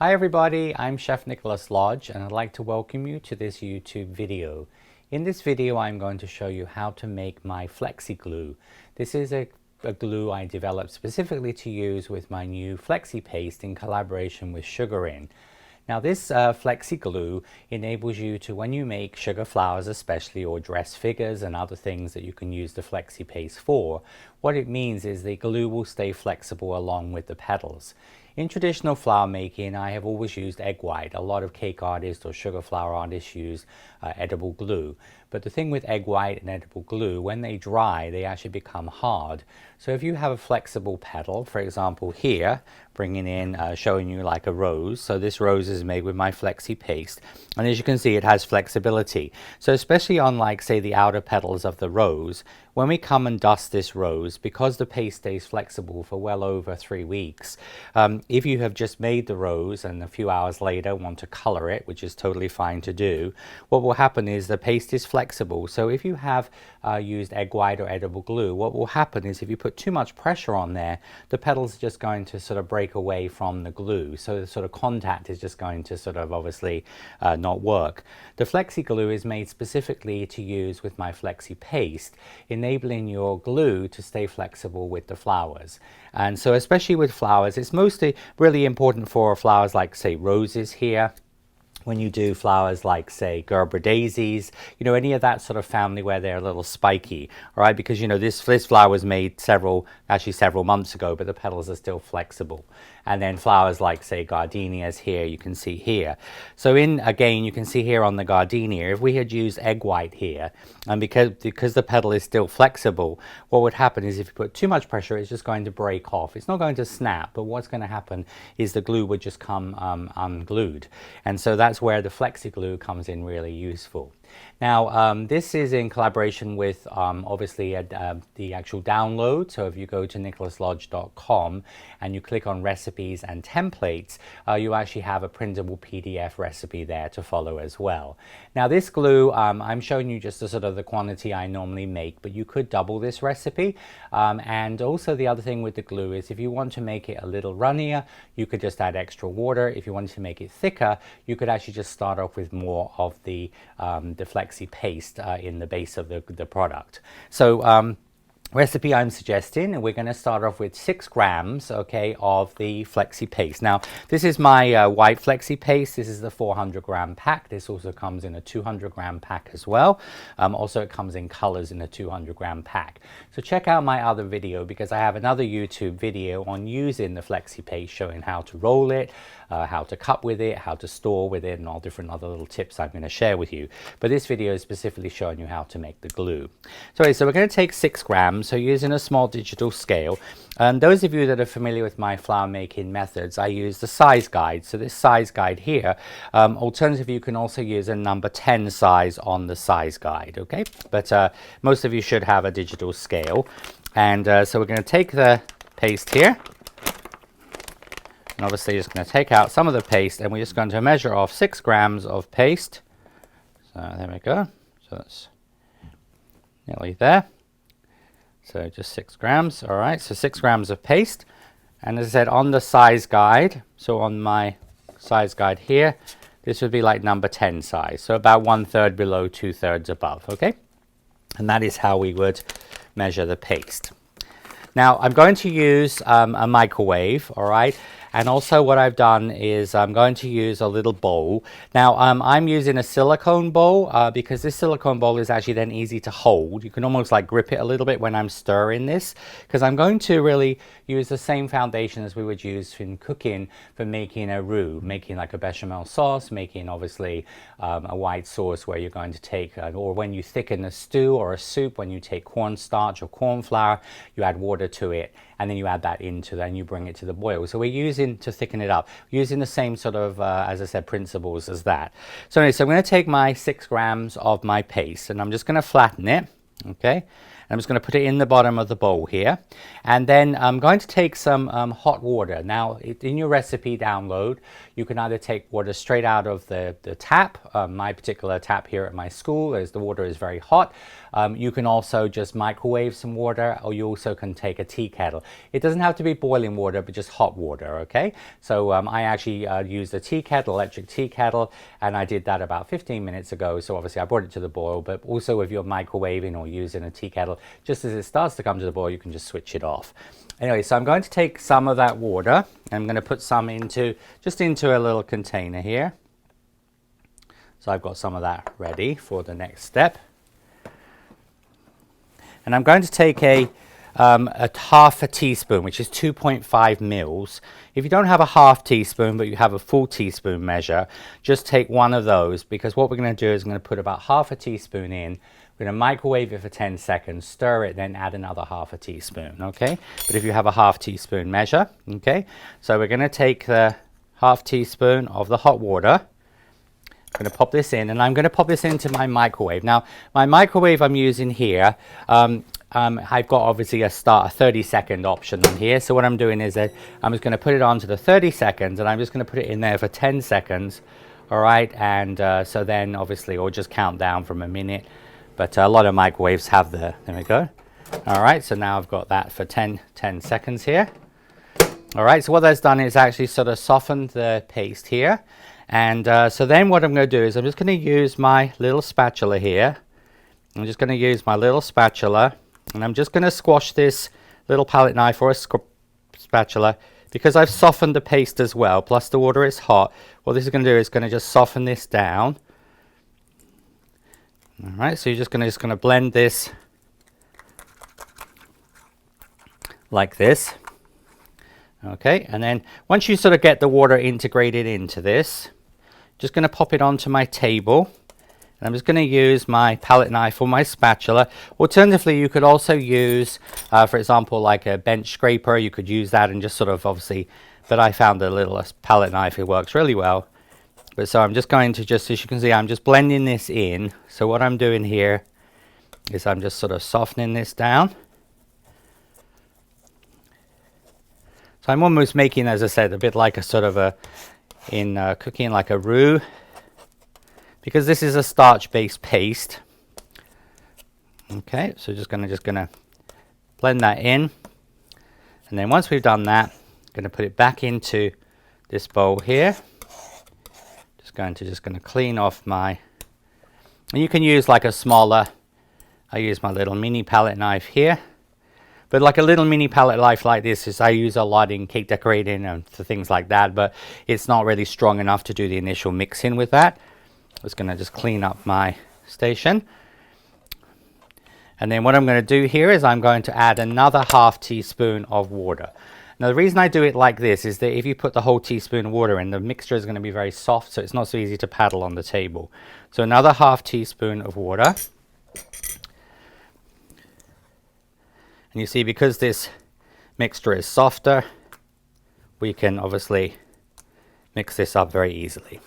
Hi everybody, I'm Chef Nicholas Lodge and I'd like to welcome you to this YouTube video. In this video I'm going to show you how to make my FlexiGlue. This is a glue I developed specifically to use with my new FlexiPaste in collaboration with Sugarin. Now this FlexiGlue enables you to, when you make sugar flowers especially, or dress figures and other things that you can use the FlexiPaste for, what it means is the glue will stay flexible along with the petals. In traditional flower making, I have always used egg white. A lot of cake artists or sugar flower artists use edible glue. But the thing with egg white and edible glue, when they dry, they actually become hard. So if you have a flexible petal, for example here, bringing in, showing you like a rose. So this rose is made with my FlexiPaste. And as you can see, it has flexibility. So especially on like, say, the outer petals of the rose, when we come and dust this rose, because the paste stays flexible for well over 3 weeks, if you have just made the rose and a few hours later want to color it, which is totally fine to do, what will happen is the paste is flexible. So if you have used egg white or edible glue, what will happen is if you put too much pressure on there, the petals are just going to sort of break away from the glue. So the sort of contact is just going to sort of obviously not work. The FlexiGlue is made specifically to use with my FlexiPaste, enabling your glue to stay flexible with the flowers. And so especially with flowers, it's mostly really important for flowers like, say, roses here. When you do flowers like, say, Gerber daisies, you know, any of that sort of family where they're a little spiky, all right? Because, you know, this flower was made several months ago, but the petals are still flexible. And then flowers like, say, gardenias here, you can see here. So again, you can see here on the gardenia, if we had used egg white here, and because the petal is still flexible, what would happen is if you put too much pressure, it's just going to break off. It's not going to snap, but what's going to happen is the glue would just come unglued. And so that's where the FlexiGlue comes in really useful. Now, this is in collaboration with obviously the actual download. So if you go to nicholaslodge.com and you click on recipes and templates, you actually have a printable PDF recipe there to follow as well. Now this glue, I'm showing you just the sort of the quantity I normally make, but you could double this recipe. And also the other thing with the glue is if you want to make it a little runnier, you could just add extra water. If you wanted to make it thicker, you could actually just start off with more of the FlexiPaste in the base of the product. So recipe I'm suggesting, and we're going to start off with 6 grams, okay, of the FlexiPaste. Now, this is my white FlexiPaste. This is the 400-gram pack. This also comes in a 200-gram pack as well. Also, it comes in colors in a 200-gram pack. So check out my other video because I have another YouTube video on using the FlexiPaste, showing how to roll it, how to cut with it, how to store with it, and all different other little tips I'm going to share with you. But this video is specifically showing you how to make the glue. So we're going to take 6 grams. So using a small digital scale. And those of you that are familiar with my flower making methods, I use the size guide. So this size guide here, alternatively, you can also use a number 10 size on the size guide, okay? But most of you should have a digital scale. And so we're going to take the paste here. And obviously just going to take out some of the paste, and we're just going to measure off 6 grams of paste. So there we go. So that's nearly there. So just 6 grams. All right, so 6 grams of paste. And as I said, on the size guide, so on my size guide here, this would be like number 10 size. So about 1/3 below, 2/3 above, okay? And that is how we would measure the paste. Now, I'm going to use a microwave, all right? And also what I've done is I'm going to use a little bowl. Now, I'm using a silicone bowl because this silicone bowl is actually then easy to hold. You can almost like grip it a little bit when I'm stirring this, because I'm going to really use the same foundation as we would use in cooking for making a roux, making like a bechamel sauce, making obviously a white sauce where you're going to take, or when you thicken a stew or a soup, when you take cornstarch or corn flour, you add water to it, and then you add that into that and you bring it to the boil. So we're using, to thicken it up, using the same sort of, as I said, principles as that. So anyway, so I'm going to take my 6 grams of my paste and I'm just going to flatten it, okay? I'm just going to put it in the bottom of the bowl here. And then I'm going to take some hot water. Now, in your recipe download, you can either take water straight out of the tap. My particular tap here at my school, as the water is very hot. You can also just microwave some water, or you also can take a tea kettle. It doesn't have to be boiling water, but just hot water, okay? So I actually used a tea kettle, electric tea kettle, and I did that about 15 minutes ago. So obviously I brought it to the boil, but also if you're microwaving or using a tea kettle, just as it starts to come to the boil, you can just switch it off. Anyway, so I'm going to take some of that water, and I'm going to put some into a little container here. So I've got some of that ready for the next step. And I'm going to take a half a teaspoon, which is 2.5 mils. If you don't have a half teaspoon, but you have a full teaspoon measure, just take one of those, because what we're going to do is I'm going to put about half a teaspoon in. We're going to microwave it for 10 seconds, stir it, then add another half a teaspoon, okay? But if you have a half teaspoon measure, okay? So we're going to take the half teaspoon of the hot water. I'm going to pop this in, and I'm going to pop this into my microwave. Now, my microwave I'm using here, I've got obviously a 30-second option on here. So what I'm doing is I'm just going to put it on to the 30 seconds, and I'm just going to put it in there for 10 seconds. All right, and so then obviously, or just count down from a minute. But a lot of microwaves have there we go. All right, so now I've got that for 10 seconds here. All right, so what that's done is actually sort of softened the paste here. And so then what I'm going to do is I'm just going to use my little spatula here. I'm just going to use my little spatula, and I'm just going to squash this little palette knife or a spatula, because I've softened the paste as well, plus the water is hot. What this is going to do is going to just soften this down. All right, so you're just going to blend this like this. Okay, and then once you sort of get the water integrated into this, just going to pop it onto my table, and I'm just going to use my palette knife or my spatula. Alternatively, you could also use, for example, like a bench scraper. You could use that and just sort of obviously, but I found the little palette knife, it works really well. But so I'm just going to as you can see, I'm just blending this in. So what I'm doing here is I'm just sort of softening this down. So I'm almost making, as I said, a bit like a sort of cooking like a roux, because this is a starch-based paste. Okay, so just gonna blend that in, and then once we've done that, I'm gonna put it back into this bowl here. Just gonna clean off my, and you can use like a smaller. I use my little mini palette knife here. But like a little mini palette knife like this is I use a lot in cake decorating and for things like that, but it's not really strong enough to do the initial mixing with that. I'm just going to just clean up my station. And then what I'm going to do here is I'm going to add another half teaspoon of water. Now the reason I do it like this is that if you put the whole teaspoon of water in, the mixture is going to be very soft, so it's not so easy to paddle on the table. So another half teaspoon of water. And you see, because this mixture is softer, we can obviously mix this up very easily.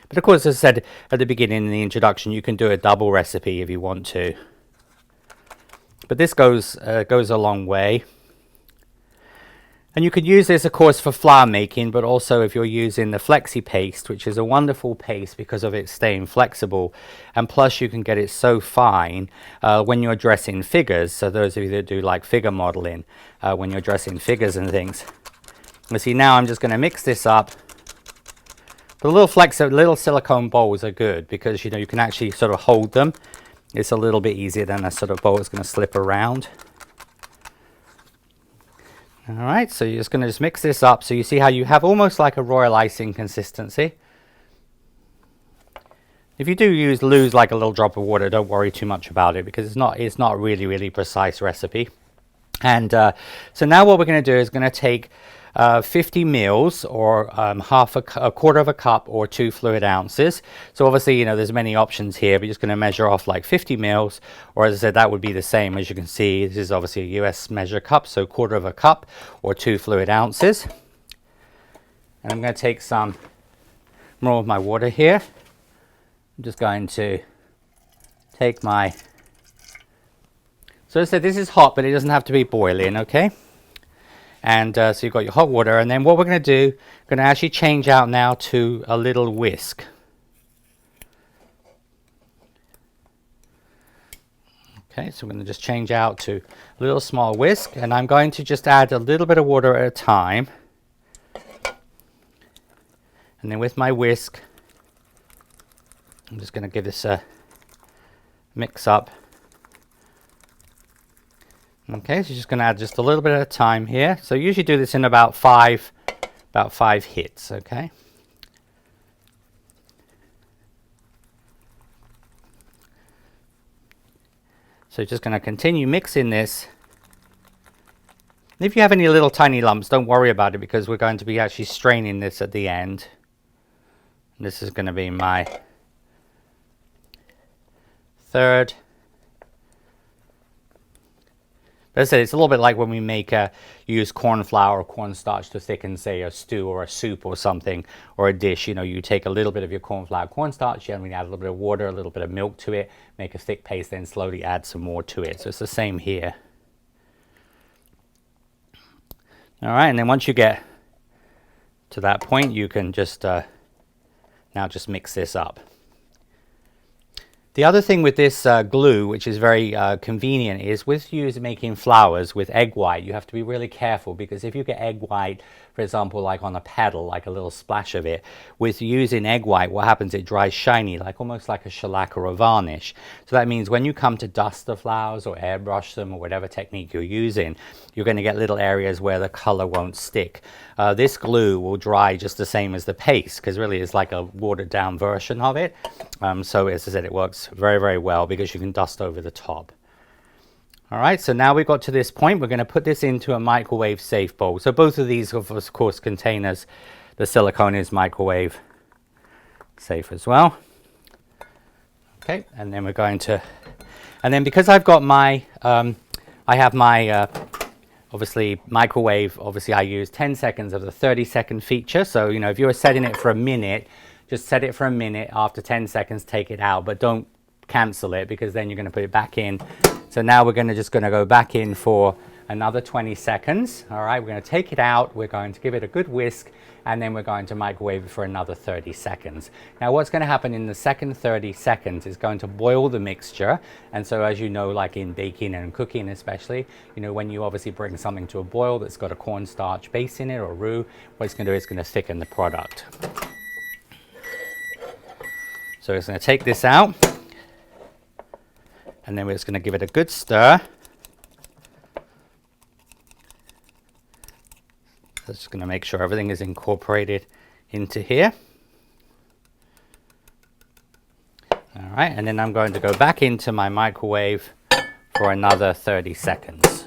But of course, as I said at the beginning in the introduction, you can do a double recipe if you want to. But this goes a long way. And you could use this, of course, for flour making, but also if you're using the FlexiPaste, which is a wonderful paste because of it staying flexible. And plus you can get it so fine when you're dressing figures. So those of you that do like figure modeling, when you're dressing figures and things. You see, now I'm just going to mix this up. The little silicone bowls are good because, you know, you can actually sort of hold them. It's a little bit easier than a sort of bowl that's going to slip around. All right, so you're just going to mix this up. So you see how you have almost like a royal icing consistency. If you do lose like a little drop of water, don't worry too much about it, because it's not really precise recipe. And so now what we're going to do is going to take 50 mils or a quarter of a cup or 2 fluid ounces. So obviously, you know, there's many options here, but you're just going to measure off like 50 mils, or as I said, that would be the same. As you can see, this is obviously a US measure cup, so quarter of a cup or 2 fluid ounces. And I'm going to take some more of my water here. I'm just going to take my So as I said, this is hot, but it doesn't have to be boiling, okay? And so you've got your hot water, and then what we're going to do, we're going to actually change out now to a little whisk. Okay, so we're going to just change out to a little small whisk, and I'm going to just add a little bit of water at a time. And then with my whisk, I'm just going to give this a mix up. Okay, so just going to add just a little bit at a time here. So usually do this in about five hits, okay? So just going to continue mixing this. If you have any little tiny lumps, don't worry about it, because we're going to be actually straining this at the end. And this is going to be my third. But as I said, it's a little bit like when we make use corn flour or cornstarch to thicken, say, a stew or a soup or something, or a dish. You know, you take a little bit of your corn flour, cornstarch, generally add a little bit of water, a little bit of milk to it, make a thick paste, then slowly add some more to it. So it's the same here. All right, and then once you get to that point, you can just now just mix this up. The other thing with this glue, which is very convenient, is with making flowers with egg white, you have to be really careful, because if you get egg white, for example, like on a petal, like a little splash of it, with using egg white, what happens, it dries shiny, like almost like a shellac or a varnish. So that means when you come to dust the flowers or airbrush them or whatever technique you're using, you're going to get little areas where the color won't stick. This glue will dry just the same as the paste, because really it's like a watered down version of it. So as I said, it works very, very well because you can dust over the top. All right, so now we've got to this point. We're going to put this into a microwave safe bowl. So both of these, of course, containers, the silicone is microwave safe as well. Okay, and then we're going to, and then because I've got my, I have my, obviously microwave, obviously I use 10 seconds of the 30-second feature. So, you know, if you were setting it for a minute, just set it for a minute. After 10 seconds, take it out, but don't cancel it, because then you're going to put it back in. So now we're just going to go back in for another 20 seconds. All right, we're going to take it out. We're going to give it a good whisk, and then we're going to microwave it for another 30 seconds. Now what's going to happen in the second 30 seconds is going to boil the mixture. And so, as you know, like in baking and cooking especially, you know, when you obviously bring something to a boil that's got a cornstarch base in it or roux, what it's going to do is going to thicken the product. So it's going to take this out, and then we're just going to give it a good stir. Just going to make sure everything is incorporated into here. All right, and then I'm going to go back into my microwave for another 30 seconds.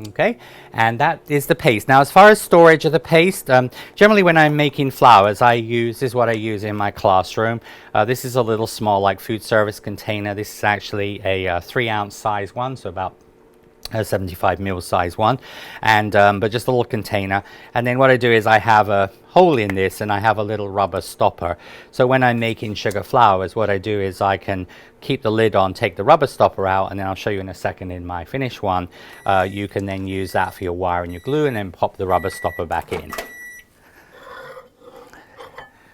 Okay, and that is the paste. Now, as far as storage of the paste, generally when I'm making flowers, this is what I use in my classroom. This is a little small, like food service container. This is actually a 3-ounce size one, so about a 75 ml size one, and but just a little container. And then what I do is I have a hole in this, and I have a little rubber stopper. So when I'm making sugar flowers, what I do is I can keep the lid on, take the rubber stopper out, and then I'll show you in a second in my finished one. You can then use that for your wire and your glue, and then pop the rubber stopper back in.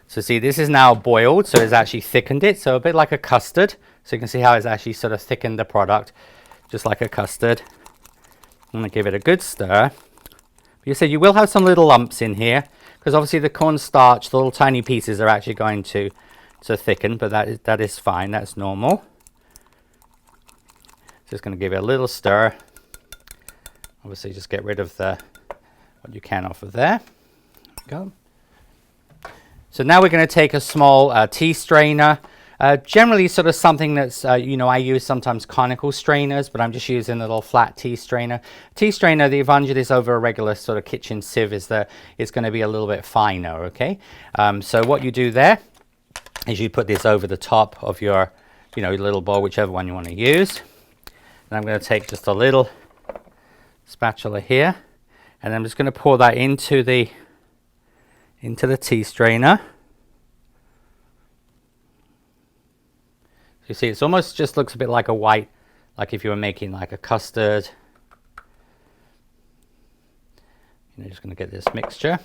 So see, this is now boiled, so it's actually thickened it, so a bit like a custard. So you can see how it's actually sort of thickened the product, just like a custard. I'm going to give it a good stir. You said you will have some little lumps in here, because obviously the cornstarch, the little tiny pieces are actually going to thicken, but that is fine, that's normal. Just going to give it a little stir. Obviously just get rid of what you can off of there. There we go. So now we're going to take a small tea strainer. Generally sort of something that's, you know, I use sometimes conical strainers, but I'm just using a little flat tea strainer. Tea strainer, the advantage of this over a regular sort of kitchen sieve is that it's going to be a little bit finer, okay? So what you do there is you put this over the top of your, you know, little bowl, whichever one you want to use. And I'm going to take just a little spatula here, and I'm just going to pour that into the tea strainer. You see, it's almost just looks a bit like a white like if you were making like a custard. You're just going to get this mixture.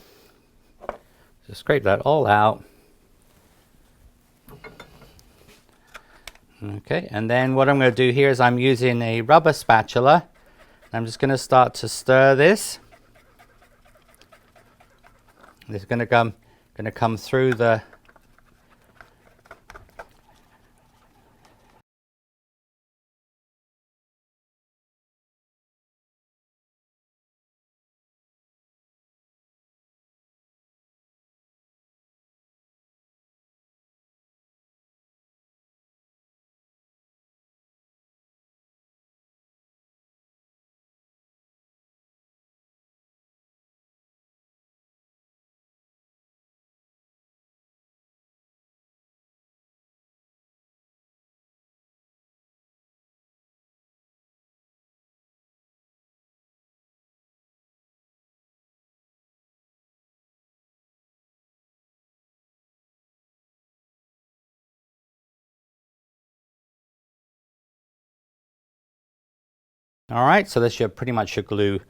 Just scrape that all out. Okay, and then what I'm going to do here is I'm using a rubber spatula. I'm just going to start to stir this. It's going to come through the All right, so that's pretty much your glue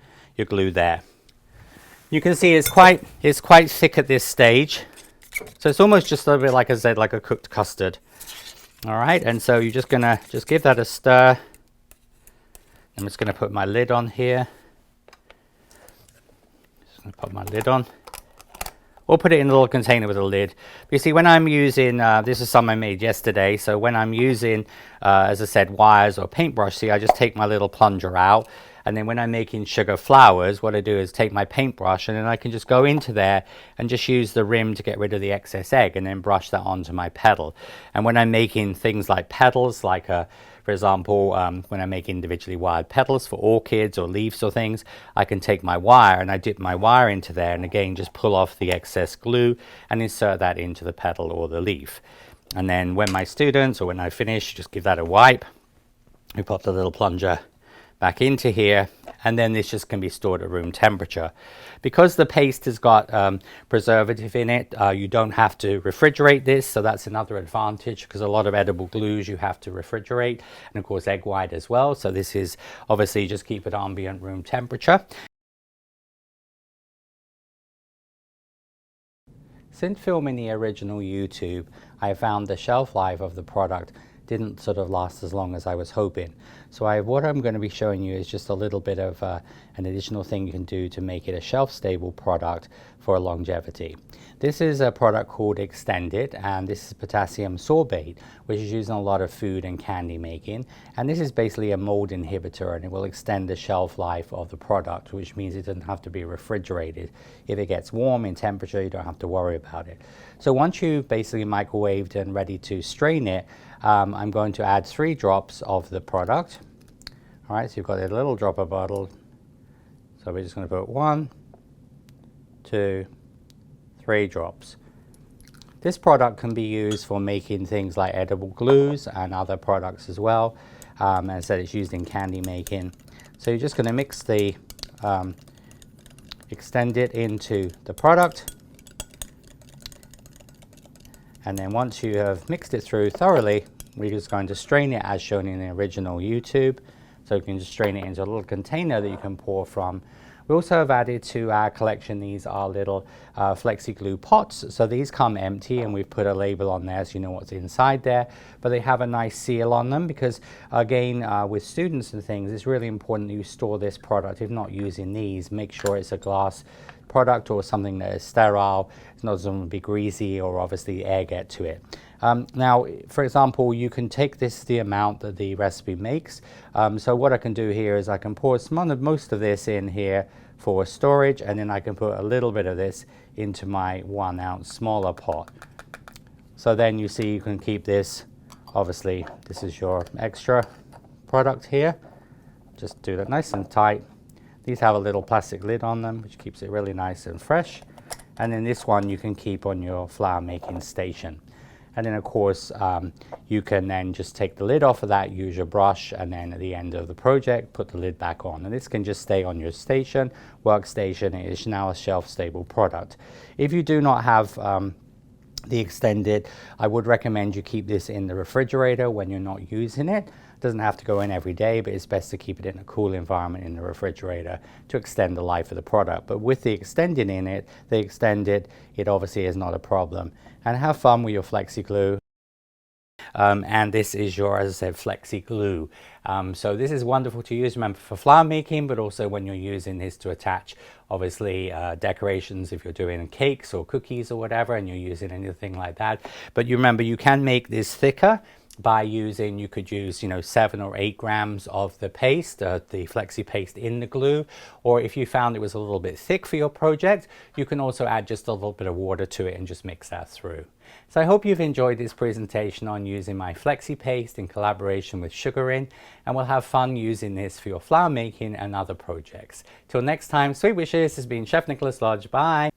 there. You can see it's quite thick at this stage. So it's almost just a little bit, like I said, like a cooked custard. All right, and so you're just gonna give that a stir. I'm just gonna put my lid on here. Just gonna put my lid on. Or put it in a little container with a lid. But you see, when I'm using, this is some I made yesterday, so when I'm using, as I said, wires or paintbrush, see, I just take my little plunger out, and then when I'm making sugar flowers, what I do is take my paintbrush, and then I can just go into there and just use the rim to get rid of the excess egg, and then brush that onto my petal. And when I'm making things like petals, like for example, when I make individually wired petals for orchids or leaves or things, I can take my wire and I dip my wire into there, and again just pull off the excess glue and insert that into the petal or the leaf. And then when my students, or when I finish, just give that a wipe. We pop the little plunger back into here, and then this just can be stored at room temperature. Because the paste has got preservative in it, you don't have to refrigerate this, so that's another advantage, because a lot of edible glues you have to refrigerate, and of course egg white as well. So this is obviously just keep it ambient room temperature. Since filming the original YouTube, I found the shelf life of the product didn't sort of last as long as I was hoping. So what I'm going to be showing you is just a little bit of an additional thing you can do to make it a shelf-stable product for longevity. This is a product called Extended, and this is potassium sorbate, which is used in a lot of food and candy making. And this is basically a mold inhibitor, and it will extend the shelf life of the product, which means it doesn't have to be refrigerated. If it gets warm in temperature, you don't have to worry about it. So once you've basically microwaved and ready to strain it, I'm going to add 3 drops of the product. All right, so you've got a little dropper bottle. So we're just going to put 1, 2, 3 drops. This product can be used for making things like edible glues and other products as well. As I said, it's used in candy making. So you're just going to mix the, extend it into the product. And then once you have mixed it through thoroughly, we're just going to strain it as shown in the original YouTube. So you can just strain it into a little container that you can pour from. We also have added to our collection, these are little FlexiGlue pots. So these come empty, and we've put a label on there so you know what's inside there. But they have a nice seal on them because, again, with students and things, it's really important that you store this product. If not using these, make sure it's a glass product or something that is sterile. It's not going to be greasy or obviously air get to it. Now, for example, you can take the amount that the recipe makes. So what I can do here is I can pour most of this in here for storage, and then I can put a little bit of this into my 1 ounce smaller pot. So then you see you can keep this, obviously this is your extra product here. Just do that nice and tight. These have a little plastic lid on them, which keeps it really nice and fresh. And then this one you can keep on your flour making station. And then of course, you can then just take the lid off of that, use your brush, and then at the end of the project, put the lid back on. And this can just stay on your station, workstation. It is now a shelf-stable product. If you do not have the extended. I would recommend you keep this in the refrigerator when you're not using it. It doesn't have to go in every day, but it's best to keep it in a cool environment in the refrigerator to extend the life of the product. But with the extended in it, the extended, it obviously is not a problem. And have fun with your FlexiGlue. And this is your, as I said, FlexiGlue. So this is wonderful to use, remember, for flower making, but also when you're using this to attach, obviously, decorations if you're doing cakes or cookies or whatever, and you're using anything like that. But you remember, you can make this thicker by using, you could use, 7 or 8 grams of the paste, the Flexi paste in the glue, or if you found it was a little bit thick for your project, you can also add just a little bit of water to it and just mix that through. So I hope you've enjoyed this presentation on using my Flexi paste in collaboration with sugaring, and we'll have fun using this for your flower making and other projects. Till next time, sweet wishes. This has been Chef Nicholas Lodge. Bye.